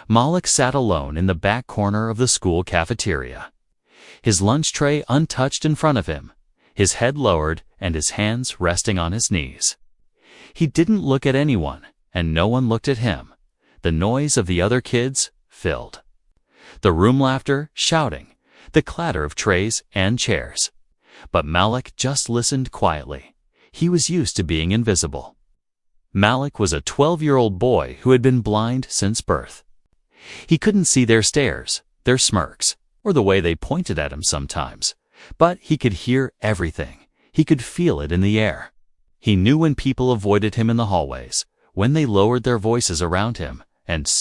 Malik sat alone in the back corner of the school cafeteria, his lunch tray untouched in front of him, his head lowered and his hands resting on his knees. He didn't look at anyone, and no one looked at him. The noise of the other kids filled the room, laughter, shouting, the clatter of trays and chairs. But Malik just listened quietly. He was used to being invisible. Malik was a 12-year-old boy who had been blind since birth. He couldn't see their stares, their smirks, or the way they pointed at him sometimes, but he could hear everything. He could feel it in the air. He knew when people avoided him in the hallways, when they lowered their voices around him, and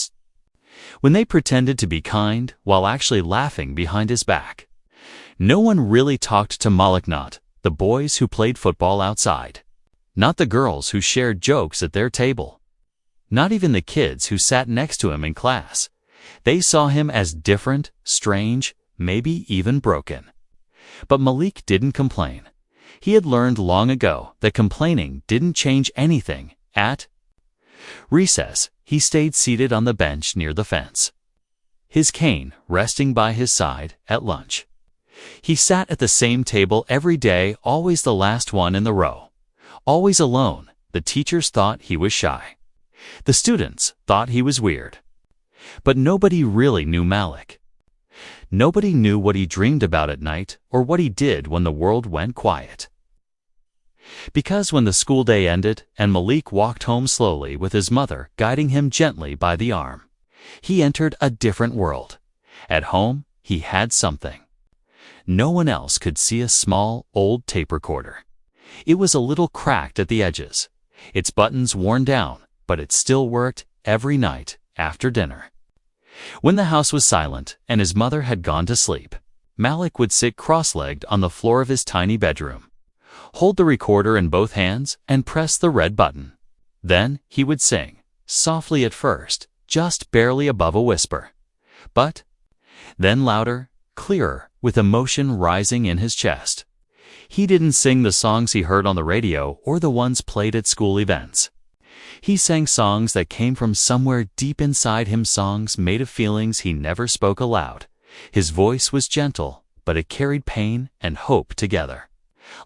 when they pretended to be kind while actually laughing behind his back. No one really talked to Malik, not the boys who played football outside, not the girls who shared jokes at their table, not even the kids who sat next to him in class. They saw him as different, strange, maybe even broken. But Malik didn't complain. He had learned long ago that complaining didn't change anything. At recess, he stayed seated on the bench near the fence, his cane resting by his side. At lunch, he sat at the same table every day, always the last one in the row, always alone. The teachers thought he was shy. The students thought he was weird. But nobody really knew Malik. Nobody knew what he dreamed about at night or what he did when the world went quiet. Because when the school day ended and Malik walked home slowly with his mother guiding him gently by the arm, he entered a different world. At home, he had something. No one else could see: a small, old tape recorder. It was a little cracked at the edges, its buttons worn down, but it still worked every night after dinner. When the house was silent and his mother had gone to sleep, Malik would sit cross-legged on the floor of his tiny bedroom, hold the recorder in both hands, and press the red button. Then he would sing, softly at first, just barely above a whisper, but then louder, clearer, with emotion rising in his chest. He didn't sing the songs he heard on the radio or the ones played at school events. He sang songs that came from somewhere deep inside him, songs made of feelings he never spoke aloud. His voice was gentle, but it carried pain and hope together,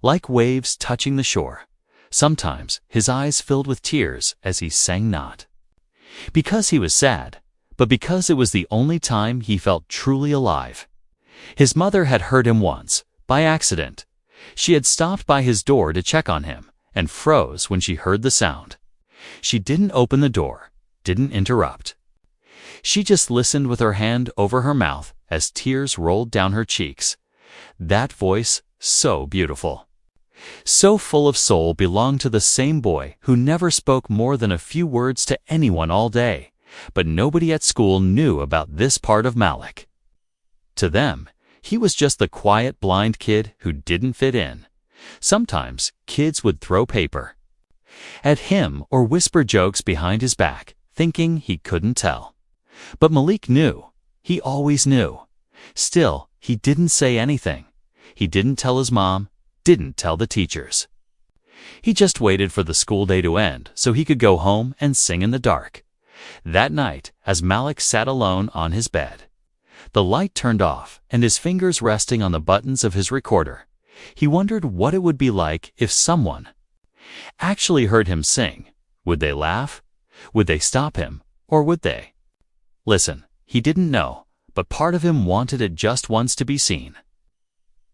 like waves touching the shore. Sometimes his eyes filled with tears as he sang, not because he was sad, but because it was the only time he felt truly alive. His mother had heard him once, by accident. She had stopped by his door to check on him, and froze when she heard the sound. She didn't open the door, didn't interrupt. She just listened with her hand over her mouth as tears rolled down her cheeks. That voice, so beautiful, so full of soul, belonged to the same boy who never spoke more than a few words to anyone all day. But nobody at school knew about this part of Malik. To them, he was just the quiet, blind kid who didn't fit in. Sometimes kids would throw paper at him or whisper jokes behind his back, thinking he couldn't tell. But Malik knew. He always knew. Still, he didn't say anything. He didn't tell his mom, didn't tell the teachers. He just waited for the school day to end so he could go home and sing in the dark. That night, as Malik sat alone on his bed, the light turned off and his fingers resting on the buttons of his recorder, he wondered what it would be like if someone actually heard him sing. Would they laugh? Would they stop him? Or would they listen? He didn't know, but part of him wanted it just once to be seen,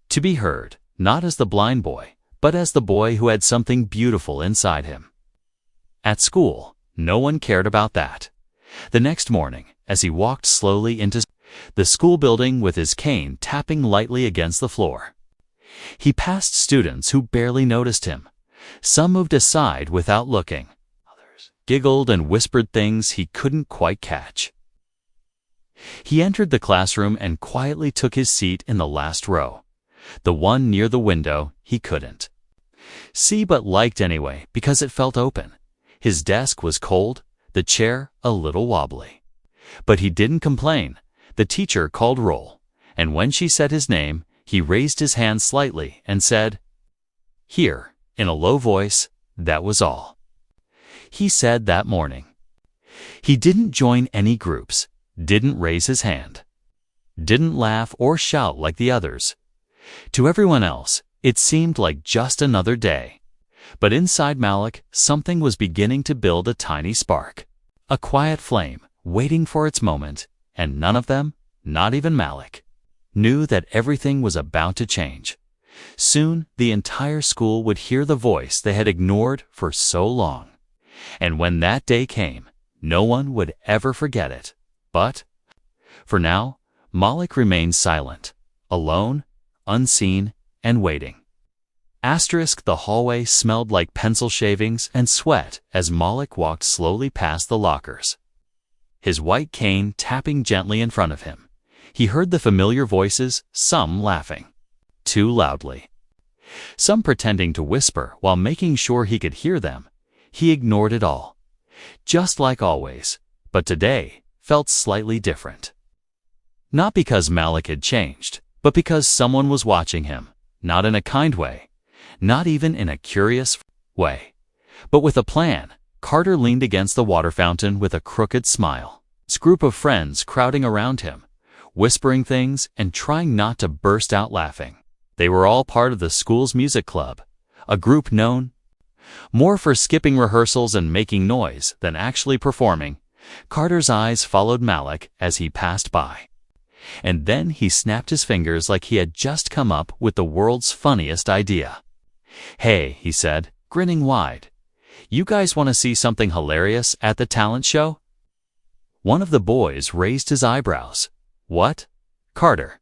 to be heard, not as the blind boy, but as the boy who had something beautiful inside him. At school, no one cared about that. The next morning, as he walked slowly into the school building with his cane tapping lightly against the floor, he passed students who barely noticed him. Some moved aside without looking. Others giggled and whispered things he couldn't quite catch. He entered the classroom and quietly took his seat in the last row, the one near the window he couldn't see but liked anyway because it felt open. His desk was cold, the chair a little wobbly. But he didn't complain. The teacher called roll, and when she said his name, he raised his hand slightly and said, "Here," in a low voice. That was all he said that morning. He didn't join any groups. didn't raise his hand, didn't laugh or shout like the others. To everyone else, it seemed like just another day. But inside Malik, something was beginning to build a tiny spark. A quiet flame, waiting for its moment, and none of them, not even Malik, knew that everything was about to change. Soon, the entire school would hear the voice they had ignored for so long. And when that day came, no one would ever forget it. But, for now, Malik remained silent, alone, unseen, and waiting. The hallway smelled like pencil shavings and sweat as Malik walked slowly past the lockers, his white cane tapping gently in front of him. He heard the familiar voices, some laughing too loudly, some pretending to whisper while making sure he could hear them. He ignored it all, just like always, but today felt slightly different. Not because Malik had changed, but because someone was watching him, not in a kind way, not even in a curious way, but with a plan. Carter leaned against the water fountain with a crooked smile, his group of friends crowding around him, whispering things and trying not to burst out laughing. They were all part of the school's music club, a group known more for skipping rehearsals and making noise than actually performing. Carter's eyes followed Malik as he passed by, and then he snapped his fingers like he had just come up with the world's funniest idea. "Hey," he said, grinning wide, "you guys want to see something hilarious at the talent show?" One of the boys raised his eyebrows. "What?" Carter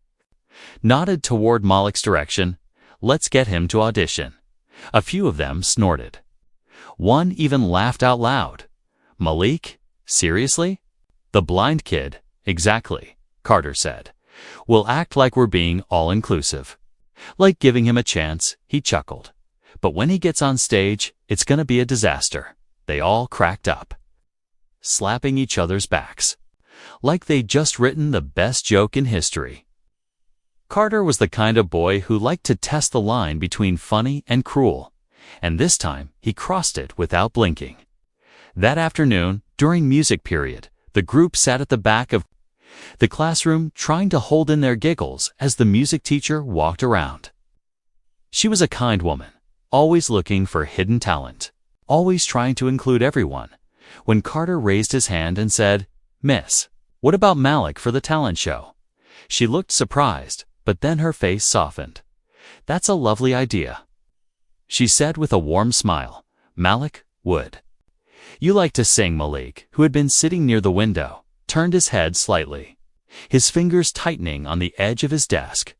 nodded toward Malik's direction. "Let's get him to audition." A few of them snorted. One even laughed out loud. "Malik? Seriously?" "The blind kid." "Exactly," Carter said. "We'll act like we're being all-inclusive, like giving him a chance." He chuckled. "But when he gets on stage, it's gonna be a disaster." They all cracked up, slapping each other's backs, like they'd just written the best joke in history. Carter was the kind of boy who liked to test the line between funny and cruel, and this time he crossed it without blinking. That afternoon, during music period, the group sat at the back of the classroom trying to hold in their giggles as the music teacher walked around. She was a kind woman, always looking for hidden talent, always trying to include everyone. When Carter raised his hand and said, "Miss, what about Malik for the talent show?" She looked surprised, but then her face softened. "That's a lovely idea," she said with a warm smile. "Malik would." "You like to sing?" Malik, who had been sitting near the window, turned his head slightly, his fingers tightening on the edge of his desk.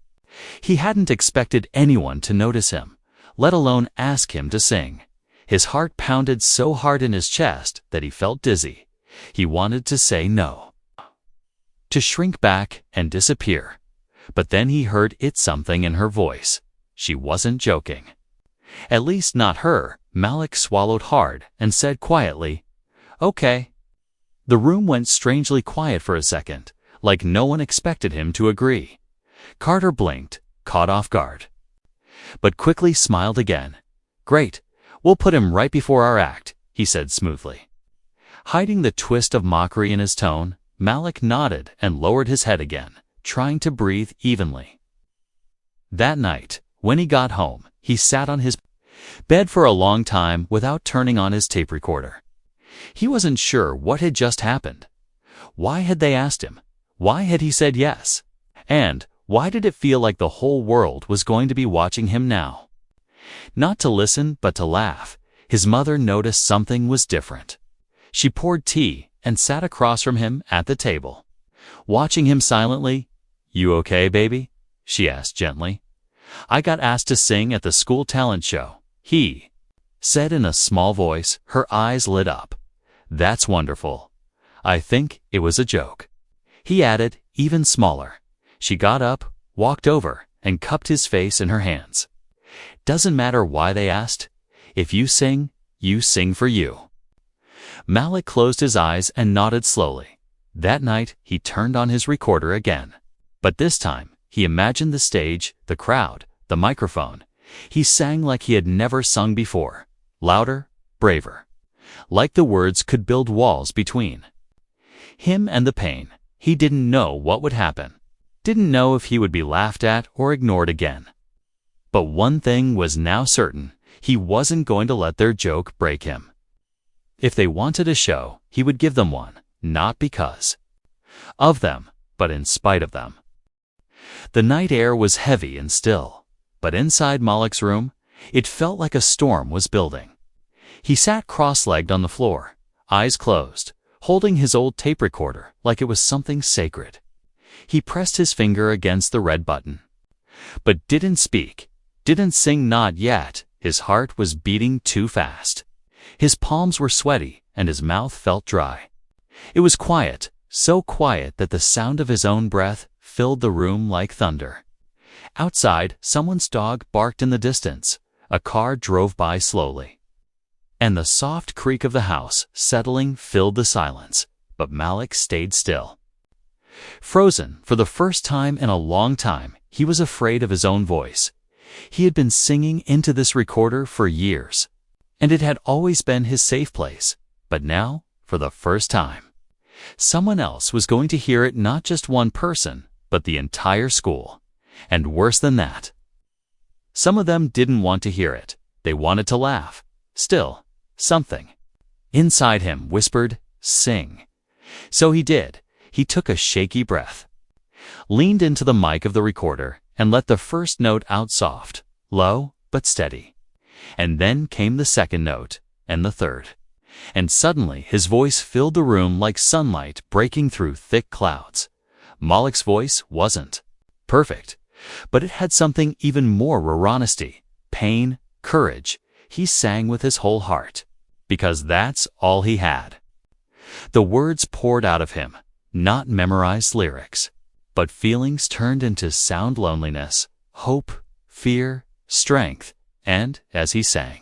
He hadn't expected anyone to notice him, let alone ask him to sing. His heart pounded so hard in his chest that he felt dizzy. He wanted to say no, to shrink back and disappear. But then he heard something in her voice. She wasn't joking. At least not her. Malik swallowed hard and said quietly, "Okay." The room went strangely quiet for a second, like no one expected him to agree. Carter blinked, caught off guard, but quickly smiled again. "Great, we'll put him right before our act," he said smoothly. Hiding the twist of mockery in his tone, Malik nodded and lowered his head again, trying to breathe evenly. That night, when he got home, he sat on his bed for a long time without turning on his tape recorder. He wasn't sure what had just happened. Why had they asked him? Why had he said yes? And why did it feel like the whole world was going to be watching him now? Not to listen, but to laugh. His mother noticed something was different. She poured tea and sat across from him at the table, watching him silently. "You okay, baby?" she asked gently. "I got asked to sing at the school talent show," he said in a small voice. Her eyes lit up. "That's wonderful. I think it was a joke," he added, even smaller. She got up, walked over, and cupped his face in her hands. "Doesn't matter why they asked. If you sing for you." Malik closed his eyes and nodded slowly. That night, he turned on his recorder again. But this time, he imagined the stage, the crowd, the microphone. He sang like he had never sung before. Louder, braver. Like the words could build walls between him and the pain. He didn't know what would happen. Didn't know if he would be laughed at or ignored again. But one thing was now certain. He wasn't going to let their joke break him. If they wanted a show, he would give them one, not because of them, but in spite of them. The night air was heavy and still, but inside Malik's room, it felt like a storm was building. He sat cross-legged on the floor, eyes closed, holding his old tape recorder like it was something sacred. He pressed his finger against the red button, but didn't speak, didn't sing, not yet. His heart was beating too fast. His palms were sweaty and his mouth felt dry. It was quiet, so quiet that the sound of his own breath filled the room like thunder. Outside, someone's dog barked in the distance. A car drove by slowly, and the soft creak of the house settling filled the silence, but Malik stayed still. Frozen, for the first time in a long time, he was afraid of his own voice. He had been singing into this recorder for years, and it had always been his safe place. But now, for the first time, someone else was going to hear it, not just one person, but the entire school. And worse than that, some of them didn't want to hear it. They wanted to laugh. Still, something inside him whispered, "Sing." So he did. He took a shaky breath, leaned into the mic of the recorder, and let the first note out soft, low, but steady. And then came the second note, and the third. And suddenly his voice filled the room like sunlight breaking through thick clouds. Malik's voice wasn't perfect, but it had something even more raw: honesty, pain, courage. He sang with his whole heart, because that's all he had. The words poured out of him, not memorized lyrics, but feelings turned into sound: loneliness, hope, fear, strength. And, as he sang,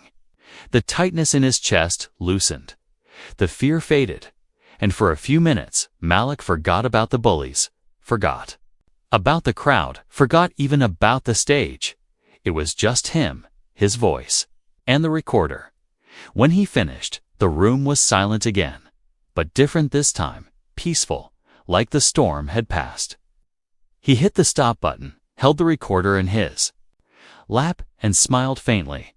the tightness in his chest loosened. The fear faded, and for a few minutes, Malik forgot about the bullies, forgot about the crowd, forgot even about the stage. It was just him, his voice, and the recorder. When he finished, the room was silent again, but different this time, peaceful, like the storm had passed. He hit the stop button, held the recorder in his lap, and smiled faintly.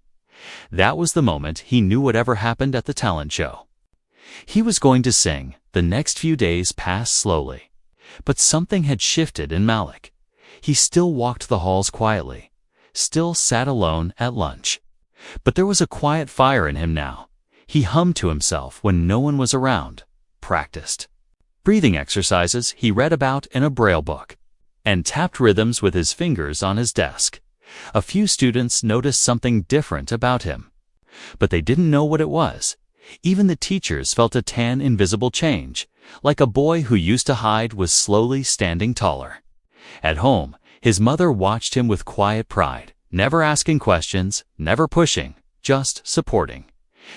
That was the moment he knew whatever happened at the talent show, he was going to sing. The next few days passed slowly, but something had shifted in Malik. He still walked the halls quietly, still sat alone at lunch, but there was a quiet fire in him now. He hummed to himself when no one was around, practiced breathing exercises he read about in a braille book, and tapped rhythms with his fingers on his desk. A few students noticed something different about him, but they didn't know what it was. Even the teachers felt a tan, invisible change, like a boy who used to hide was slowly standing taller. At home, his mother watched him with quiet pride, never asking questions, never pushing, just supporting.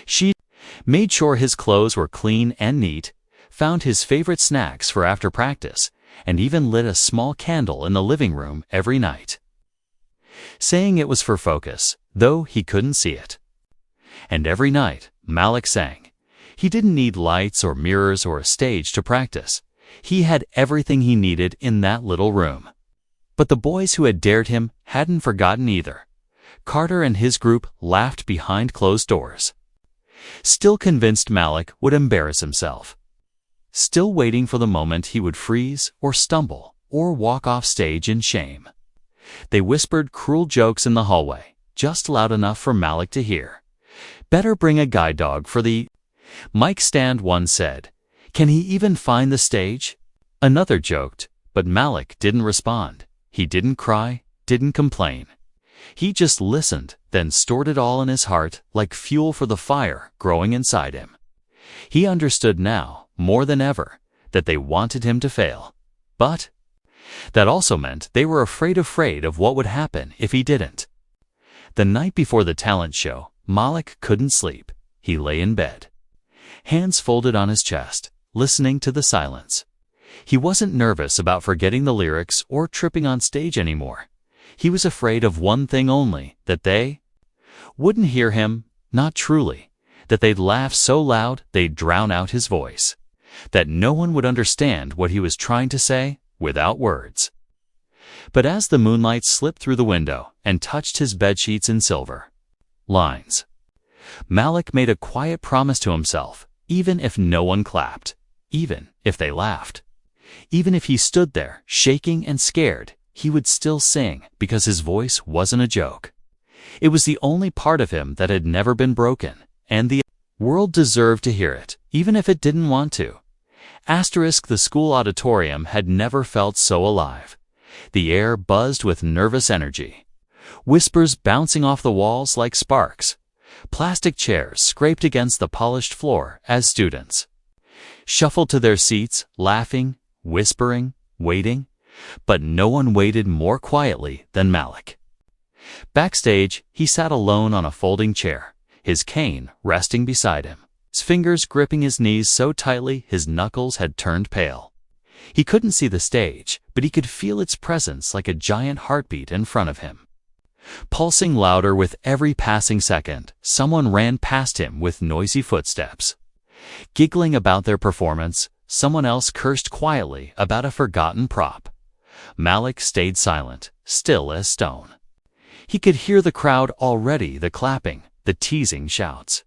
She made sure his clothes were clean and neat, found his favorite snacks for after practice, and even lit a small candle in the living room every night, saying it was for focus, though he couldn't see it. And every night, Malik sang. He didn't need lights or mirrors or a stage to practice. He had everything he needed in that little room. But the boys who had dared him hadn't forgotten either. Carter and his group laughed behind closed doors, still convinced Malik would embarrass himself, still waiting for the moment he would freeze or stumble or walk off stage in shame. They whispered cruel jokes in the hallway, just loud enough for Malik to hear. "Better bring a guide dog for the mic stand," one said. "Can he even find the stage?" Another joked, but Malik didn't respond. He didn't cry, didn't complain. He just listened, then stored it all in his heart like fuel for the fire growing inside him. He understood now, more than ever, that they wanted him to fail. But that also meant they were afraid of what would happen if he didn't. The night before the talent show, Malik couldn't sleep. He lay in bed, hands folded on his chest, listening to the silence. He wasn't nervous about forgetting the lyrics or tripping on stage anymore. He was afraid of one thing only, that they wouldn't hear him, not truly, that they'd laugh so loud they'd drown out his voice. that no one would understand what he was trying to say without words. But as the moonlight slipped through the window and touched his bedsheets in silver lines, Malik made a quiet promise to himself, even if no one clapped, even if they laughed, even if he stood there shaking and scared, he would still sing because his voice wasn't a joke. It was the only part of him that had never been broken, and the world deserved to hear it, even if it didn't want to. The school auditorium had never felt so alive. The air buzzed with nervous energy. Whispers bouncing off the walls like sparks. Plastic chairs scraped against the polished floor as students shuffled to their seats, laughing, whispering, waiting. But no one waited more quietly than Malik. Backstage, he sat alone on a folding chair, his cane resting beside him, his fingers gripping his knees so tightly his knuckles had turned pale. He couldn't see the stage, but he could feel its presence like a giant heartbeat in front of him. Pulsing louder with every passing second, someone ran past him with noisy footsteps. Giggling about their performance, someone else cursed quietly about a forgotten prop. Malik stayed silent, still as stone. He could hear the crowd already, the clapping, the teasing shouts.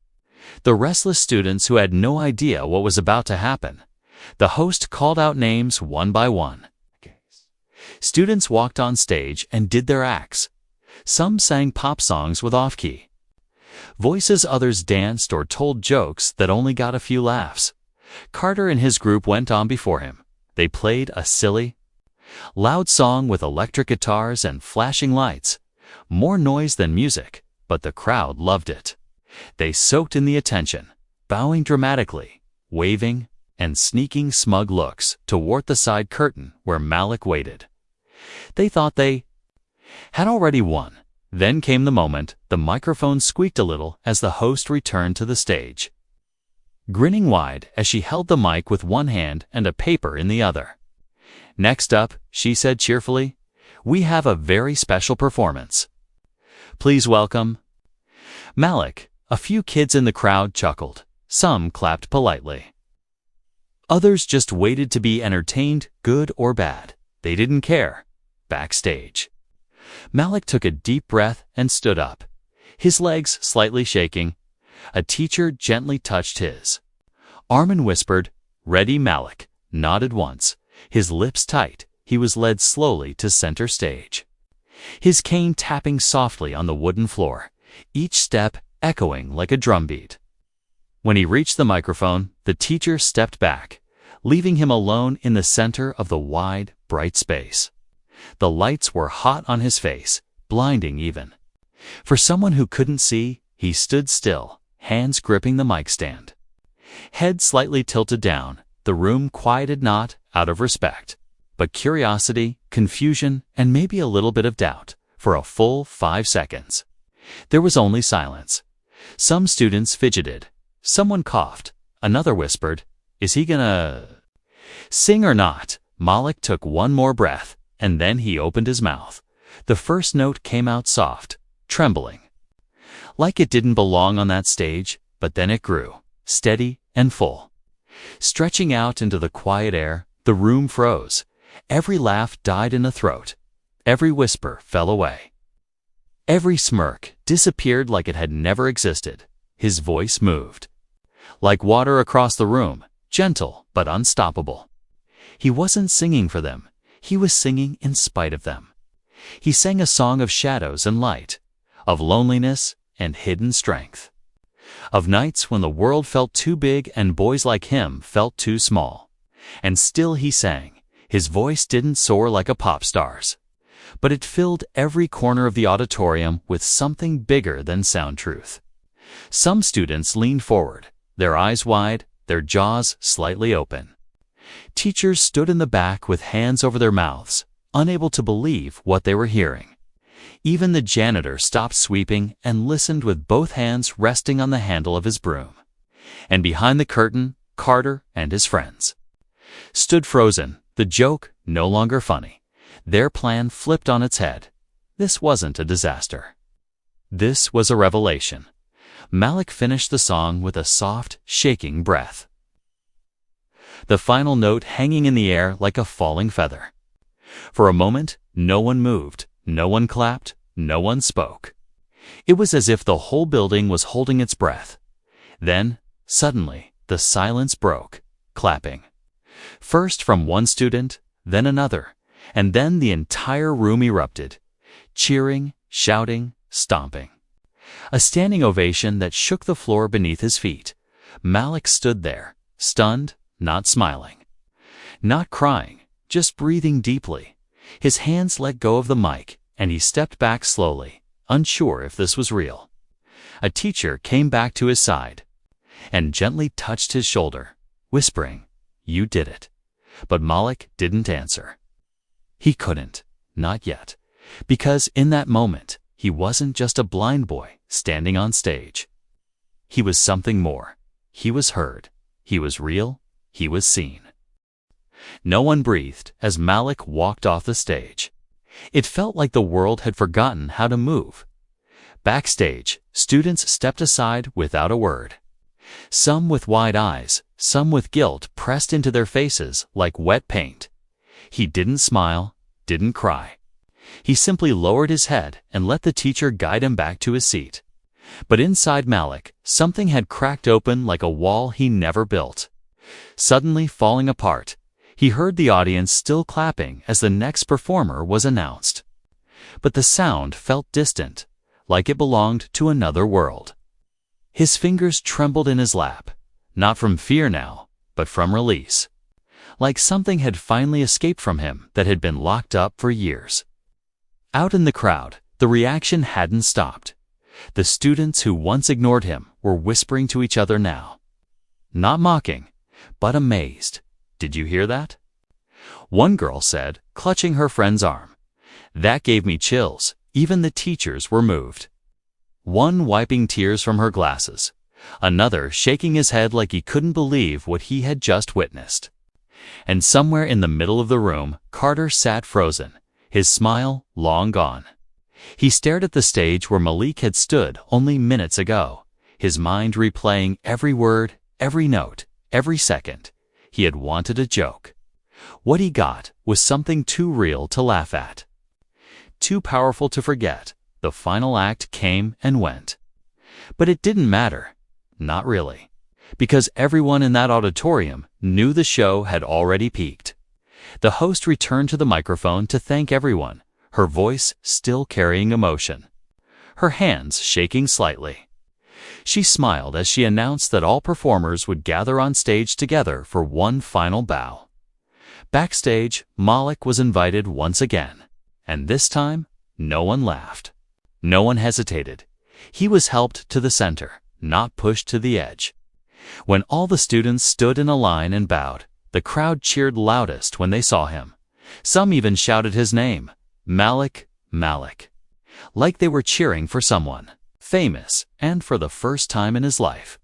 The restless students who had no idea what was about to happen. The host called out names one by one. Students walked on stage and did their acts. Some sang pop songs with off-key voices, others danced or told jokes that only got a few laughs. Carter and his group went on before him. They played a silly, loud song with electric guitars and flashing lights. More noise than music, but the crowd loved it. They soaked in the attention, bowing dramatically, waving, and sneaking smug looks toward the side curtain where Malik waited. They thought they had already won. Then came the moment the microphone squeaked a little as the host returned to the stage. Grinning wide as she held the mic with one hand and a paper in the other. "Next up," she said cheerfully, "we have a very special performance. Please welcome Malik." A few kids in the crowd chuckled. Some clapped politely. Others just waited to be entertained, good or bad. They didn't care. Backstage, Malik took a deep breath and stood up, his legs slightly shaking. A teacher gently touched his arm and whispered, "Ready, Malik," nodded once. His lips tight, he was led slowly to center stage, his cane tapping softly on the wooden floor, each step echoing like a drumbeat. When he reached the microphone, the teacher stepped back, leaving him alone in the center of the wide, bright space. The lights were hot on his face, blinding even. For someone who couldn't see, he stood still, hands gripping the mic stand. Head slightly tilted down, the room quieted not out of respect, but curiosity, confusion, and maybe a little bit of doubt, for a full 5 seconds. There was only silence. Some students fidgeted. Someone coughed. Another whispered, "Is he gonna sing or not?" Malik took one more breath, and then he opened his mouth. The first note came out soft, trembling, like it didn't belong on that stage, but then it grew, steady and full. Stretching out into the quiet air, the room froze. Every laugh died in the throat. Every whisper fell away. Every smirk disappeared like it had never existed. His voice moved, like water across the room, gentle but unstoppable. He wasn't singing for them. He was singing in spite of them. He sang a song of shadows and light, of loneliness and hidden strength, of nights when the world felt too big and boys like him felt too small. And still he sang. His voice didn't soar like a pop star's, but it filled every corner of the auditorium with something bigger than sound truth. Some students leaned forward, their eyes wide, their jaws slightly open. Teachers stood in the back with hands over their mouths, unable to believe what they were hearing. Even the janitor stopped sweeping and listened with both hands resting on the handle of his broom. And behind the curtain, Carter and his friends stood frozen, the joke no longer funny. Their plan flipped on its head. This wasn't a disaster. This was a revelation. Malik finished the song with a soft, shaking breath. the final note hanging in the air like a falling feather. For a moment, no one moved, no one clapped, no one spoke. It was as if the whole building was holding its breath. Then, suddenly, the silence broke, clapping. First from one student, then another, and then the entire room erupted, cheering, shouting, stomping. A standing ovation that shook the floor beneath his feet. Malik stood there, stunned, not smiling, not crying, just breathing deeply. His hands let go of the mic, and he stepped back slowly, unsure if this was real. A teacher came back to his side and gently touched his shoulder, whispering, "You did it." But Malik didn't answer. He couldn't, not yet, because in that moment, he wasn't just a blind boy standing on stage. He was something more. He was heard. He was real. He was seen. No one breathed as Malik walked off the stage. It felt like the world had forgotten how to move. Backstage, students stepped aside without a word. Some with wide eyes, some with guilt pressed into their faces like wet paint. He didn't smile, didn't cry. He simply lowered his head and let the teacher guide him back to his seat. But inside Malik, something had cracked open like a wall he never built. Suddenly falling apart, he heard the audience still clapping as the next performer was announced. But the sound felt distant, like it belonged to another world. His fingers trembled in his lap, not from fear now, but from release. Like something had finally escaped from him that had been locked up for years. Out in the crowd, the reaction hadn't stopped. The students who once ignored him were whispering to each other now. Not mocking, but amazed. "Did you hear that?" One girl said, clutching her friend's arm. "That gave me chills. Even the teachers were moved." One wiping tears from her glasses. Another shaking his head like he couldn't believe what he had just witnessed. And somewhere in the middle of the room, Carter sat frozen, his smile long gone. He stared at the stage where Malik had stood only minutes ago, his mind replaying every word, every note, every second. He had wanted a joke. What he got was something too real to laugh at, too powerful to forget. The final act came and went. But it didn't matter. Not really. Because everyone in that auditorium knew the show had already peaked. The host returned to the microphone to thank everyone, her voice still carrying emotion, her hands shaking slightly. She smiled as she announced that all performers would gather on stage together for one final bow. Backstage, Malik was invited once again, and this time, no one laughed. No one hesitated. He was helped to the center, not pushed to the edge. When all the students stood in a line and bowed, the crowd cheered loudest when they saw him. Some even shouted his name, Malik, Malik, like they were cheering for someone famous and for the first time in his life.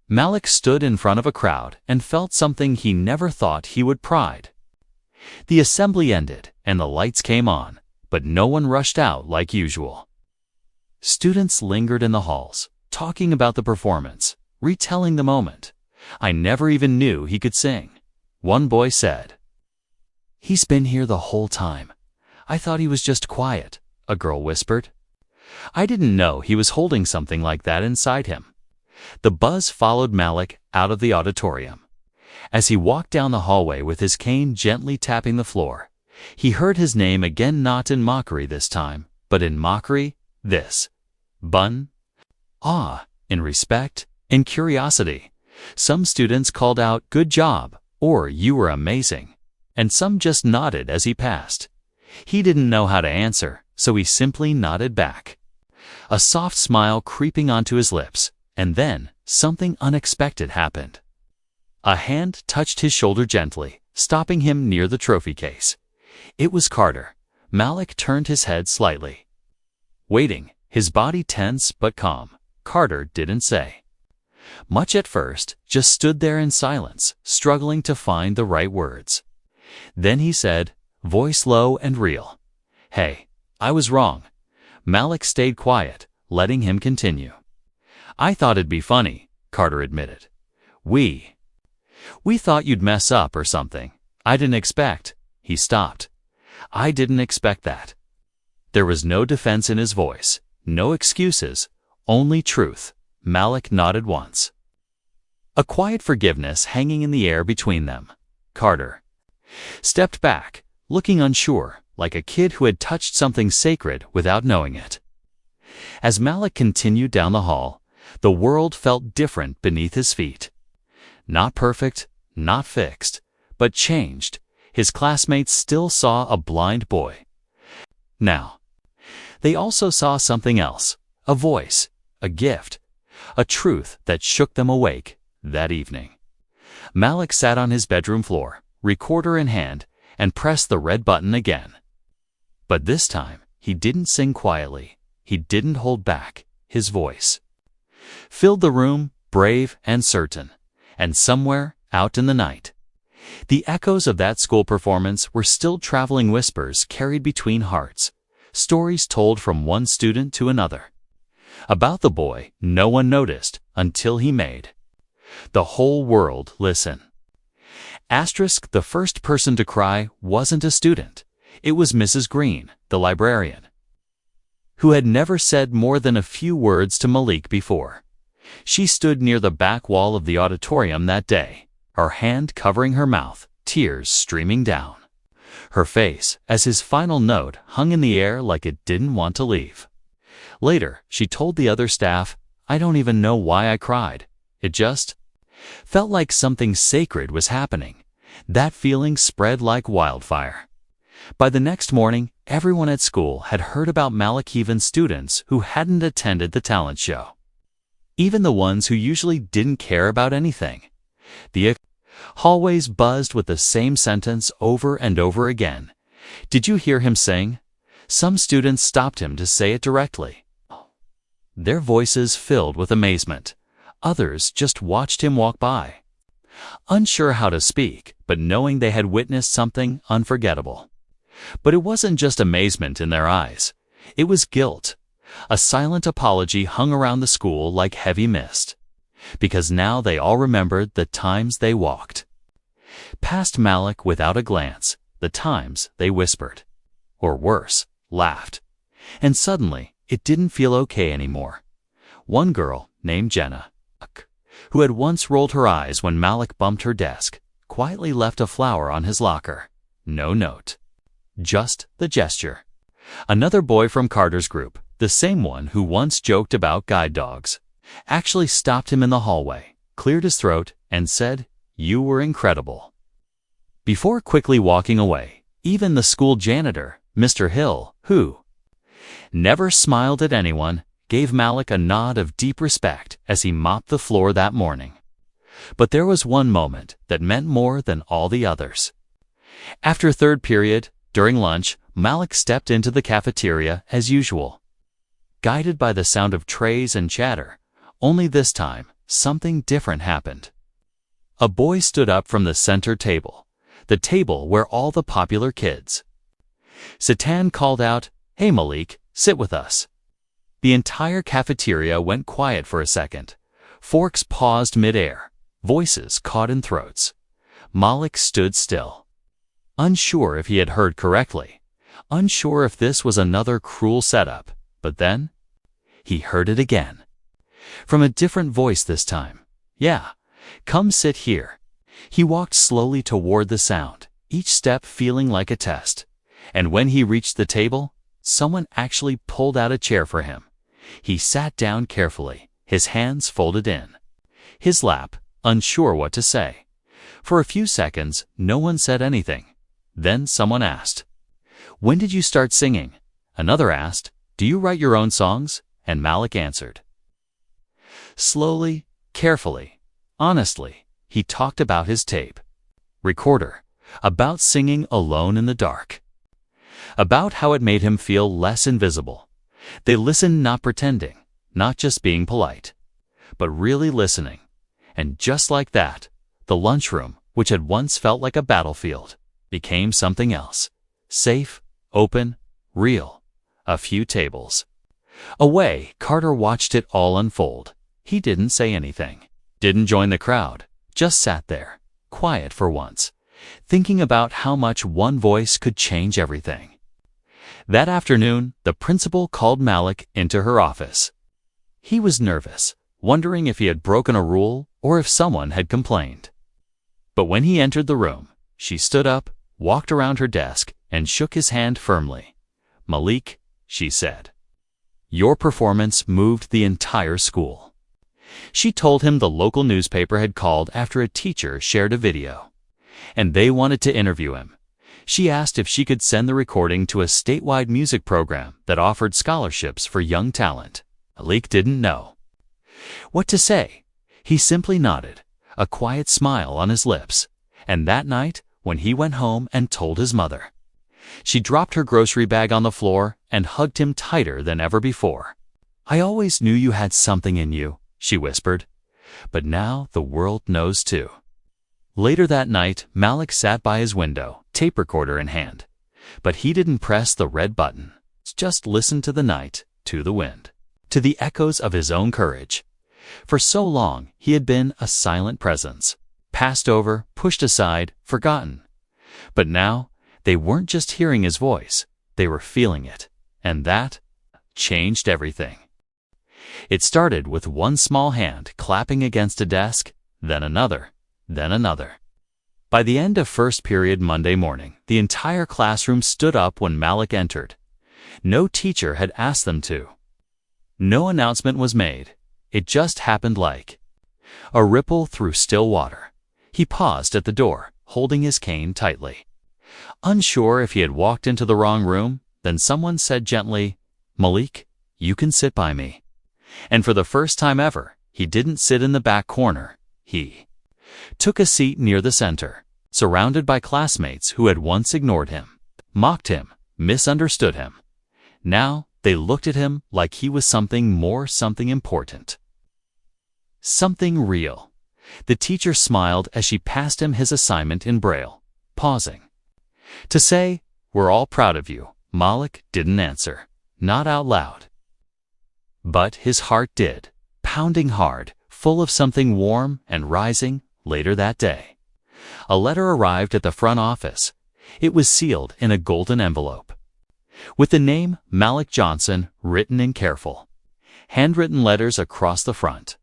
Malik stood in front of a crowd and felt something he never thought he would pride. The assembly ended and the lights came on, but no one rushed out like usual. Students lingered in the halls, talking about the performance, retelling the moment. "I never even knew he could sing," one boy said. "He's been here the whole time. I thought he was just quiet," a girl whispered. "I didn't know he was holding something like that inside him." The buzz followed Malik out of the auditorium. As he walked down the hallway with his cane gently tapping the floor, he heard his name again, not in mockery this time, but in mockery, this. Bun? Awe, in respect, in curiosity. Some students called out, "Good job," or "You were amazing," and some just nodded as he passed. He didn't know how to answer, so he simply nodded back. A soft smile creeping onto his lips, and then something unexpected happened. A hand touched his shoulder gently, stopping him near the trophy case. It was Carter. Malik turned his head slightly. Waiting, his body tense but calm, Carter didn't say much at first, just stood there in silence, struggling to find the right words. Then he said, voice low and real, "Hey, I was wrong." Malik stayed quiet, letting him continue. "I thought it'd be funny," Carter admitted. "We thought you'd mess up or something. I didn't expect." He stopped. "I didn't expect that." There was no defense in his voice, no excuses, only truth. Malik nodded once. A quiet forgiveness hanging in the air between them. Carter stepped back, looking unsure, like a kid who had touched something sacred without knowing it. As Malik continued down the hall, the world felt different beneath his feet. Not perfect, not fixed, but changed. His classmates still saw a blind boy. Now, they also saw something else, a voice, a gift, a truth that shook them awake that evening. Malik sat on his bedroom floor, recorder in hand, and pressed the red button again. But this time, he didn't sing quietly. He didn't hold back. His voice filled the room, brave and certain. And somewhere, out in the night, the echoes of that school performance were still traveling whispers carried between hearts, stories told from one student to another. About the boy no one noticed until he made the whole world listen. Asterisk, the first person to cry wasn't a student. It was Mrs. Green, the librarian, who had never said more than a few words to Malik before. She stood near the back wall of the auditorium that day, her hand covering her mouth, tears streaming down her face as his final note hung in the air like it didn't want to leave. Later, she told the other staff, "I don't even know why I cried. It just felt like something sacred was happening." That feeling spread like wildfire. By the next morning, everyone at school had heard about Malik, even students who hadn't attended the talent show. Even the ones who usually didn't care about anything. The hallways buzzed with the same sentence over and over again. "Did you hear him sing?" Some students stopped him to say it directly. Their voices filled with amazement. Others just watched him walk by, unsure how to speak, but knowing they had witnessed something unforgettable. But it wasn't just amazement in their eyes. It was guilt. A silent apology hung around the school like heavy mist, because now they all remembered the times they walked past Malik without a glance, the times they whispered, or worse, laughed. And suddenly, it didn't feel okay anymore. One girl, named Jenna, who had once rolled her eyes when Malik bumped her desk, quietly left a flower on his locker. No note. Just the gesture. Another boy from Carter's group, the same one who once joked about guide dogs, actually stopped him in the hallway, cleared his throat, and said, "You were incredible." Before quickly walking away, even the school janitor, Mr. Hill, who never smiled at anyone, gave Malik a nod of deep respect as he mopped the floor that morning. But there was one moment that meant more than all the others. After third period, during lunch, Malik stepped into the cafeteria as usual, guided by the sound of trays and chatter. Only this time, something different happened. A boy stood up from the center table, the table where all the popular kids. Satan called out, "Hey Malik, sit with us." The entire cafeteria went quiet for a second. Forks paused mid-air, voices caught in throats. Malik stood still, unsure if he had heard correctly, unsure if this was another cruel setup. But then, he heard it again. From a different voice this time. "Yeah, come sit here." He walked slowly toward the sound, each step feeling like a test. And when he reached the table, someone actually pulled out a chair for him. He sat down carefully, his hands folded in his lap, unsure what to say. For a few seconds, no one said anything. Then someone asked, "When did you start singing?" Another asked, "Do you write your own songs?" And Malik answered. Slowly, carefully, honestly, he talked about his tape recorder, about singing alone in the dark, about how it made him feel less invisible. They listened, not pretending, not just being polite, but really listening. And just like that, the lunchroom, which had once felt like a battlefield, became something else. Safe, open, real. A few tables away, Carter watched it all unfold. He didn't say anything, didn't join the crowd, just sat there, quiet for once, thinking about how much one voice could change everything. That afternoon, the principal called Malik into her office. He was nervous, wondering if he had broken a rule or if someone had complained. But when he entered the room, she stood up, walked around her desk, and shook his hand firmly. "Malik," she said, "your performance moved the entire school." She told him the local newspaper had called after a teacher shared a video, and they wanted to interview him. She asked if she could send the recording to a statewide music program that offered scholarships for young talent. Malik didn't know what to say. He simply nodded, a quiet smile on his lips. And that night, when he went home and told his mother, she dropped her grocery bag on the floor and hugged him tighter than ever before. "I always knew you had something in you," she whispered, "but now the world knows too." Later that night, Malik sat by his window, tape recorder in hand. But he didn't press the red button. Just listened to the night, to the wind, to the echoes of his own courage. For so long, he had been a silent presence, passed over, pushed aside, forgotten. But now, they weren't just hearing his voice, they were feeling it. And that changed everything. It started with one small hand clapping against a desk, then another, then another. By the end of first period Monday morning, the entire classroom stood up when Malik entered. No teacher had asked them to. No announcement was made. It just happened like a ripple through still water. He paused at the door, holding his cane tightly. Unsure if he had walked into the wrong room, then someone said gently, "Malik, you can sit by me." And for the first time ever, he didn't sit in the back corner. He took a seat near the center, surrounded by classmates who had once ignored him, mocked him, misunderstood him. Now, they looked at him like he was something more, something important. Something real. The teacher smiled as she passed him his assignment in Braille, pausing to say, "We're all proud of you." Malik didn't answer, not out loud. But his heart did, pounding hard, full of something warm and rising. Later that day, a letter arrived at the front office. It was sealed in a golden envelope, with the name Malik Johnson written in careful, handwritten letters across the front.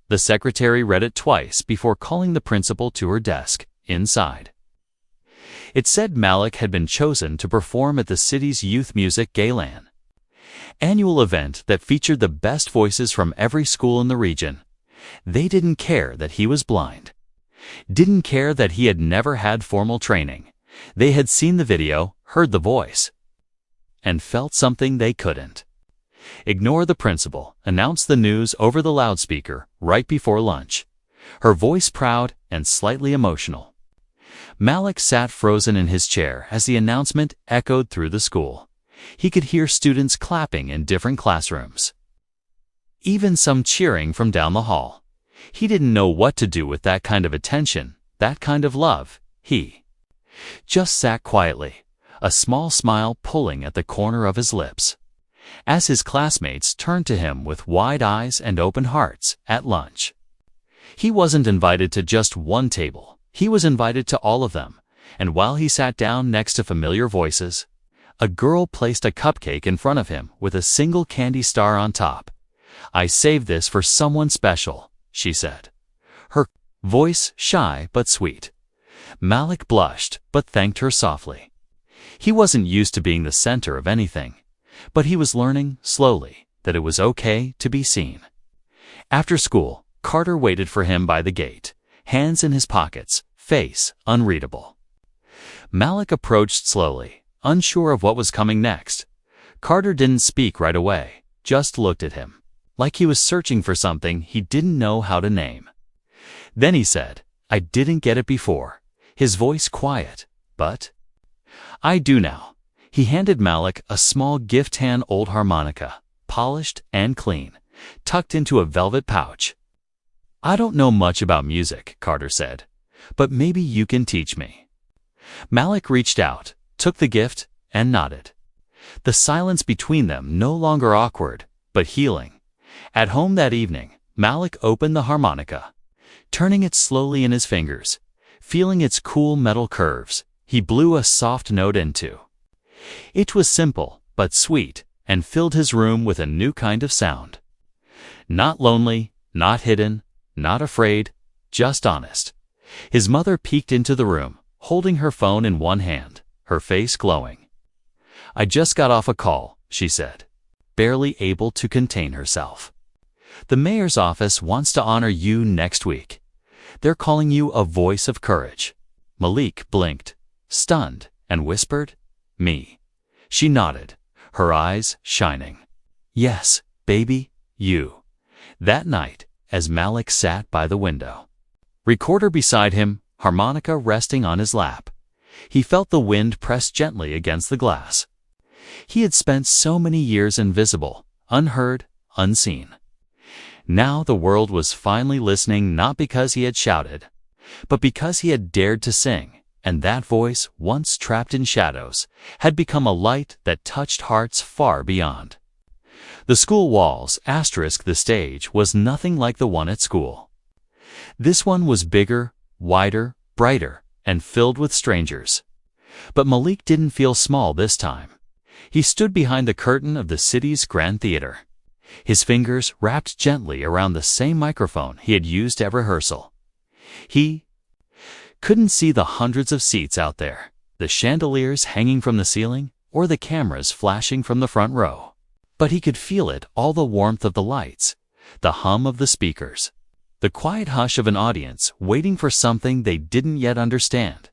The secretary read it twice before calling the principal to her desk. Inside, it said Malik had been chosen to perform at the city's Youth Music Gala, annual event that featured the best voices from every school in the region. They didn't care that he was blind, didn't care that he had never had formal training. They had seen the video, heard the voice, and felt something they couldn't ignore. The principal announced the news over the loudspeaker right before lunch, her voice proud and slightly emotional. Malik sat frozen in his chair as the announcement echoed through the school. He could hear students clapping in different classrooms, even some cheering from down the hall. He didn't know what to do with that kind of attention, that kind of love. He just sat quietly, a small smile pulling at the corner of his lips, as his classmates turned to him with wide eyes and open hearts at lunch. He wasn't invited to just one table. He was invited to all of them, and while he sat down next to familiar voices, a girl placed a cupcake in front of him with a single candy star on top. "I saved this for someone special," she said, her voice shy but sweet. Malik blushed but thanked her softly. He wasn't used to being the center of anything, but he was learning, slowly, that it was okay to be seen. After school, Carter waited for him by the gate, hands in his pockets, face unreadable. Malik approached slowly, unsure of what was coming next. Carter didn't speak right away, just looked at him, like he was searching for something he didn't know how to name. Then he said, "I didn't get it before," his voice quiet, but "I do now." He handed Malik a small gift-hand old harmonica, polished and clean, tucked into a velvet pouch. "I don't know much about music," Carter said, "but maybe you can teach me." Malik reached out, took the gift, and nodded. The silence between them no longer awkward, but healing. At home that evening, Malik opened the harmonica, turning it slowly in his fingers. Feeling its cool metal curves, he blew a soft note into. It was simple, but sweet, and filled his room with a new kind of sound. Not lonely, not hidden, not afraid, just honest. His mother peeked into the room, holding her phone in one hand, her face glowing. "I just got off a call," she said, barely able to contain herself. "The mayor's office wants to honor you next week. They're calling you a voice of courage." Malik blinked, stunned, and whispered, "Me." She nodded, her eyes shining. "Yes, baby, you." That night, as Malik sat by the window, recorder beside him, harmonica resting on his lap, he felt the wind press gently against the glass. He had spent so many years invisible, unheard, unseen. Now the world was finally listening, not because he had shouted, but because he had dared to sing, and that voice, once trapped in shadows, had become a light that touched hearts far beyond. The school walls, asterisk the stage, was nothing like the one at school. This one was bigger, wider, brighter, and filled with strangers. But Malik didn't feel small this time. He stood behind the curtain of the city's grand theater, his fingers wrapped gently around the same microphone he had used at rehearsal. He couldn't see the hundreds of seats out there, the chandeliers hanging from the ceiling, or the cameras flashing from the front row. But he could feel it, all the warmth of the lights, the hum of the speakers, the quiet hush of an audience waiting for something they didn't yet understand.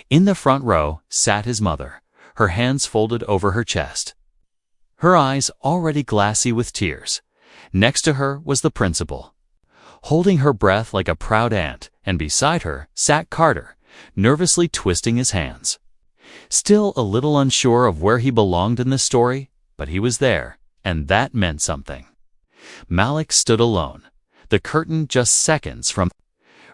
In the front row sat his mother, her hands folded over her chest, her eyes already glassy with tears. Next to her was the principal, holding her breath like a proud aunt, and beside her sat Carter, nervously twisting his hands. Still a little unsure of where he belonged in this story, but he was there, and that meant something. Malik stood alone, the curtain just seconds from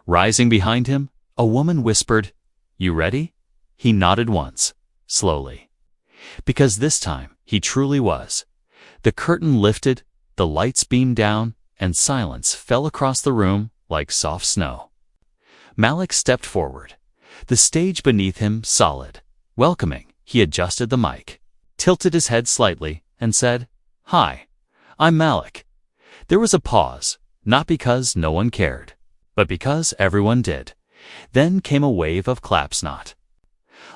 rising behind him. A woman whispered, "You ready?" He nodded once, slowly, because this time he truly was. The curtain lifted, the lights beamed down, and silence fell across the room like soft snow. Malik stepped forward, the stage beneath him solid, welcoming. He adjusted the mic, tilted his head slightly, and said, "Hi, I'm Malik." There was a pause, not because no one cared, but because everyone did. Then came a wave of clapsnot,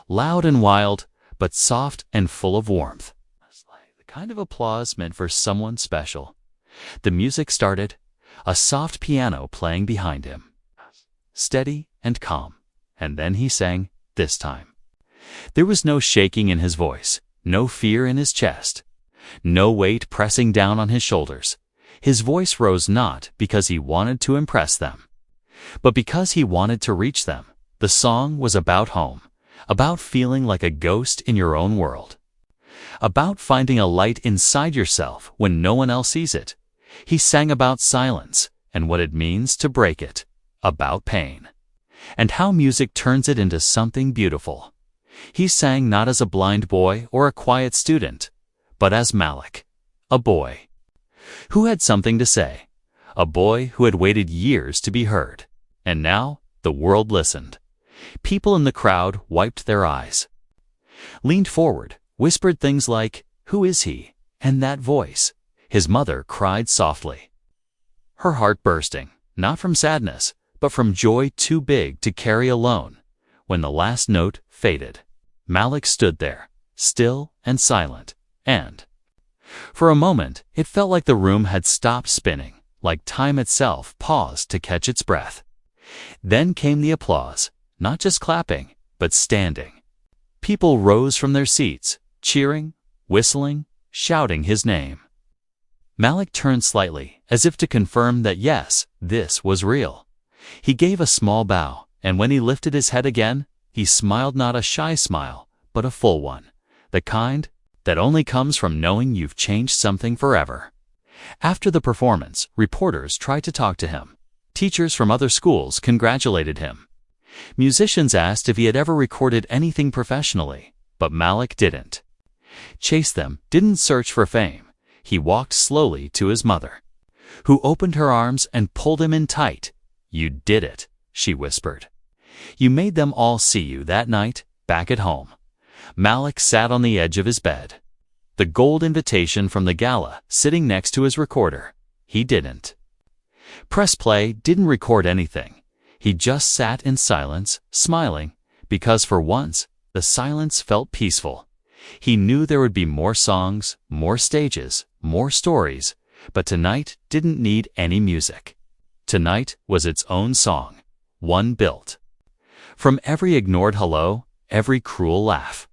loud and wild, but soft and full of warmth. The kind of applause meant for someone special. The music started, a soft piano playing behind him, steady and calm, and then he sang, this time. There was no shaking in his voice, no fear in his chest, no weight pressing down on his shoulders. His voice rose not because he wanted to impress them, but because he wanted to reach them. The song was about home, about feeling like a ghost in your own world, about finding a light inside yourself when no one else sees it. He sang about silence and what it means to break it, about pain, and how music turns it into something beautiful. He sang not as a blind boy or a quiet student, but as Malik, a boy who had something to say, a boy who had waited years to be heard. And now the world listened. People in the crowd wiped their eyes, leaned forward, whispered things like, "Who is he?" And that voice, his mother, cried softly, her heart bursting, not from sadness, but from joy too big to carry alone. When the last note faded, Malik stood there, still and silent, and for a moment it felt like the room had stopped spinning, like time itself paused to catch its breath. Then came the applause, not just clapping, but standing. People rose from their seats, cheering, whistling, shouting his name. Malik turned slightly, as if to confirm that yes, this was real. He gave a small bow, and when he lifted his head again, he smiled, not a shy smile, but a full one, the kind that only comes from knowing you've changed something forever. After the performance, reporters tried to talk to him. Teachers from other schools congratulated him. Musicians asked if he had ever recorded anything professionally, but Malik didn't chase them, didn't search for fame. He walked slowly to his mother, who opened her arms and pulled him in tight. "You did it," she whispered. You made them all see you that night, back at home. Malik sat on the edge of his bed. The gold invitation from the gala sitting next to his recorder. He didn't. Press play didn't record anything. He just sat in silence, smiling, because for once, the silence felt peaceful. He knew there would be more songs, more stages, more stories, but tonight didn't need any music. Tonight was its own song, one built. From every ignored hello, every cruel laugh,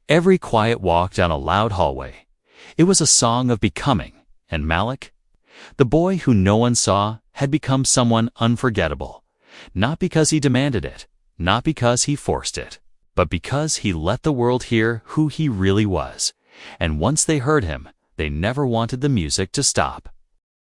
every quiet walk down a loud hallway, it was a song of becoming, and Malik, the boy who no one saw, had become someone unforgettable, not because he demanded it, not because he forced it, but because he let the world hear who he really was, and once they heard him, they never wanted the music to stop.